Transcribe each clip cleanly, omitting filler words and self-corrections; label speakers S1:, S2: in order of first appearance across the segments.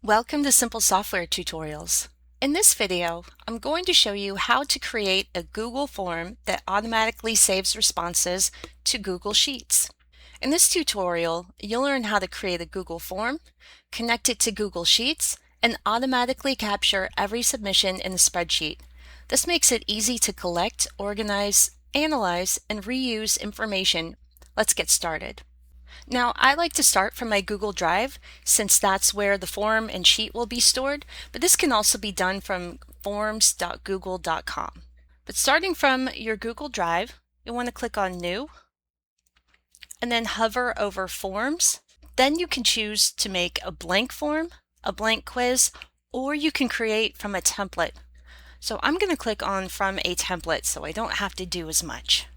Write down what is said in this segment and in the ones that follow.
S1: Welcome to Simple Software Tutorials. In this video, I'm going to show you how to create a Google form that automatically saves responses to Google Sheets. In this tutorial, you'll learn how to create a Google form, connect it to Google Sheets, and automatically capture every submission in the spreadsheet. This makes it easy to collect, organize, analyze, and reuse information. Let's get started. Now, I like to start from my Google Drive since that's where the form and sheet will be stored, but this can also be done from forms.google.com. But starting from your Google Drive, you'll want to click on New and then hover over Forms. Then you can choose to make a blank form, a blank quiz, or you can create from a template. So I'm going to click on From a Template so I don't have to do as much.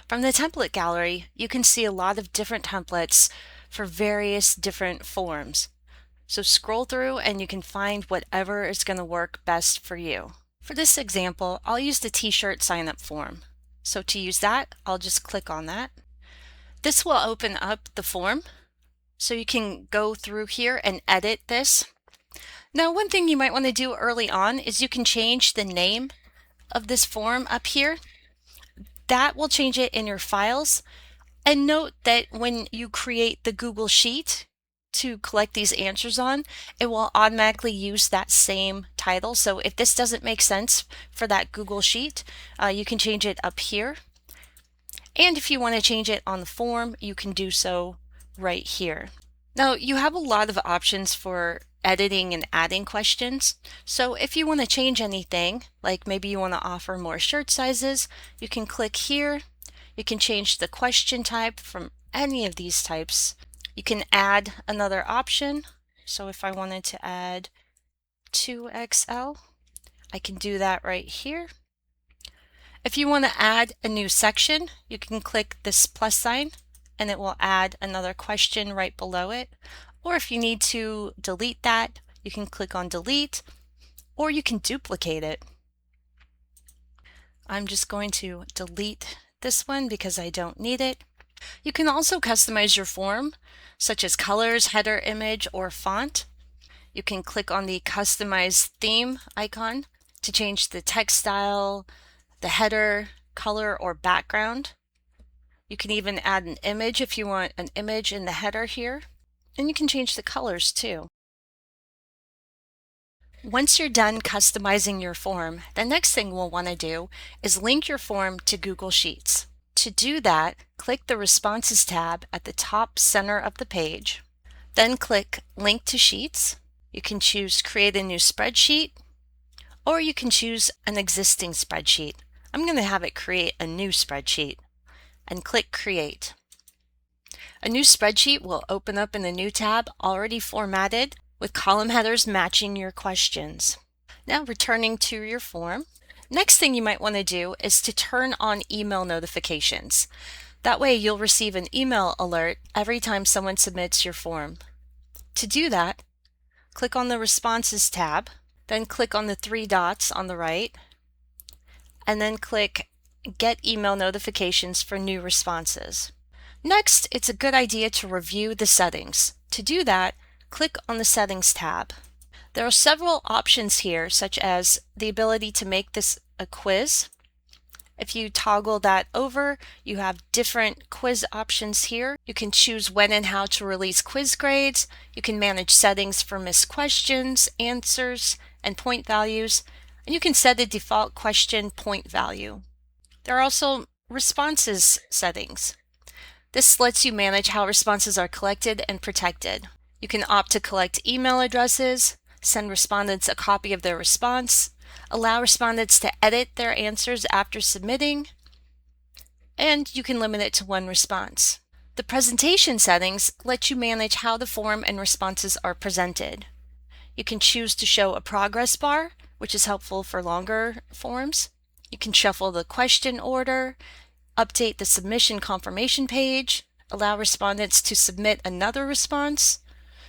S1: From the template gallery, you can see a lot of different templates for various different forms. So scroll through and you can find whatever is going to work best for you. For this example, I'll use the t-shirt sign-up form. So to use that, I'll just click on that. This will open up the form, so you can go through here and edit this. Now, one thing you might want to do early on is you can change the name of this form up here. That will change it in your files. And note that when you create the Google Sheet to collect these answers on, it will automatically use that same title. So if this doesn't make sense for that Google Sheet, you can change it up here. And if you want to change it on the form, you can do so right here. Now, you have a lot of options for editing and adding questions. So if you want to change anything, like maybe you want to offer more shirt sizes, you can click here. You can change the question type from any of these types. You can add another option. So if I wanted to add 2XL, I can do that right here. If you want to add a new section, you can click this plus sign and it will add another question right below it. Or if you need to delete that, you can click on delete, or you can duplicate it. I'm just going to delete this one because I don't need it. You can also customize your form, such as colors, header image, or font. You can click on the customize theme icon to change the text style, the header, color, or background. You can even add an image if you want an image in the header here. And you can change the colors too. Once you're done customizing your form, the next thing we'll want to do is link your form to Google Sheets. To do that, click the Responses tab at the top center of the page. Then click Link to Sheets. You can choose Create a New Spreadsheet, or you can choose an existing spreadsheet. I'm going to have it create a new spreadsheet, and click Create. A new spreadsheet will open up in a new tab already formatted with column headers matching your questions. Now returning to your form, next thing you might want to do is to turn on email notifications. That way you'll receive an email alert every time someone submits your form. To do that, click on the Responses tab, then click on the three dots on the right, and then click Get Email Notifications for new responses. Next, it's a good idea to review the settings. To do that, click on the Settings tab. There are several options here, such as the ability to make this a quiz. If you toggle that over, you have different quiz options here. You can choose when and how to release quiz grades. You can manage settings for missed questions, answers, and point values. And you can set a default question point value. There are also responses settings. This lets you manage how responses are collected and protected. You can opt to collect email addresses, send respondents a copy of their response, allow respondents to edit their answers after submitting, and you can limit it to one response. The presentation settings let you manage how the form and responses are presented. You can choose to show a progress bar, which is helpful for longer forms. You can shuffle the question order, update the submission confirmation page, allow respondents to submit another response,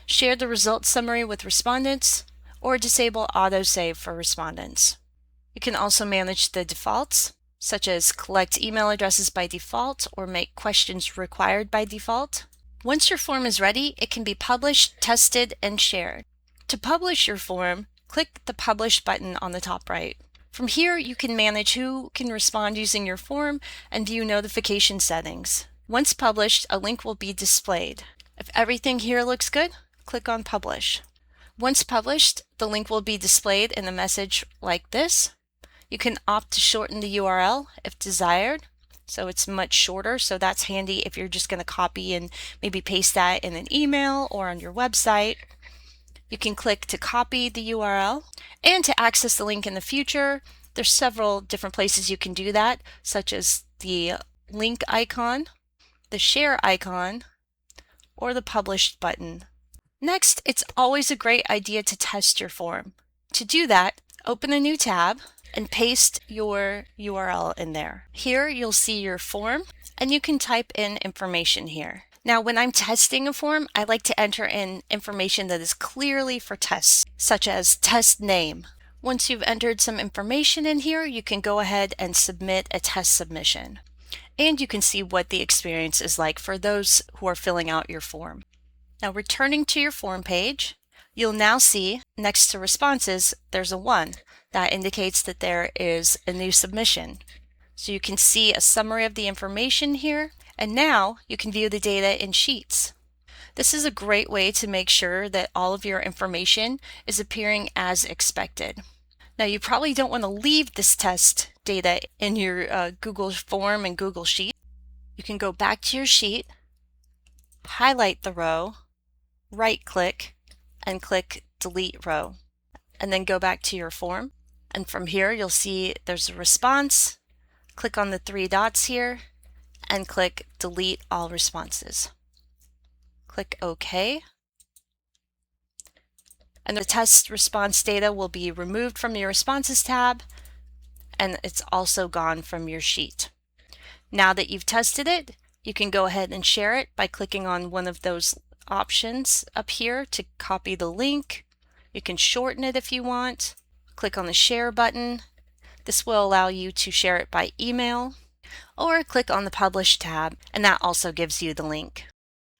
S1: share the results summary with respondents, or disable autosave for respondents. You can also manage the defaults, such as collect email addresses by default or make questions required by default. Once your form is ready, it can be published, tested, and shared. To publish your form, click the Publish button on the top right. From here, you can manage who can respond using your form and view notification settings. Once published, a link will be displayed. If everything here looks good, click on Publish. Once published, the link will be displayed in a message like this. You can opt to shorten the URL if desired, so it's much shorter, so that's handy if you're just going to copy and maybe paste that in an email or on your website. You can click to copy the URL, and to access the link in the future, there's several different places you can do that, such as the link icon, the share icon, or the published button. Next, it's always a great idea to test your form. To do that, open a new tab and paste your URL in there. Here you'll see your form, and you can type in information here. Now, when I'm testing a form, I like to enter in information that is clearly for tests, such as test name. Once you've entered some information in here, you can go ahead and submit a test submission. And you can see what the experience is like for those who are filling out your form. Now, returning to your form page, you'll now see next to responses, there's a 1 that indicates that there is a new submission. So you can see a summary of the information here, and now you can view the data in sheets. This is a great way to make sure that all of your information is appearing as expected. Now, you probably don't want to leave this test data in your Google form and Google Sheet. You can go back to your sheet, highlight the row, right-click, and click Delete Row, and then go back to your form. And from here, you'll see there's a response. Click on the 3 dots here and click Delete All Responses. Click OK. And the test response data will be removed from your Responses tab, and it's also gone from your sheet. Now that you've tested it, you can go ahead and share it by clicking on one of those options up here to copy the link. You can shorten it if you want. Click on the Share button. This will allow you to share it by email, or click on the Publish tab, and that also gives you the link.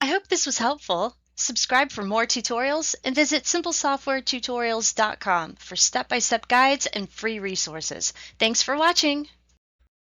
S1: I hope this was helpful. Subscribe for more tutorials and visit simplesoftwaretutorials.com for step-by-step guides and free resources. Thanks for watching!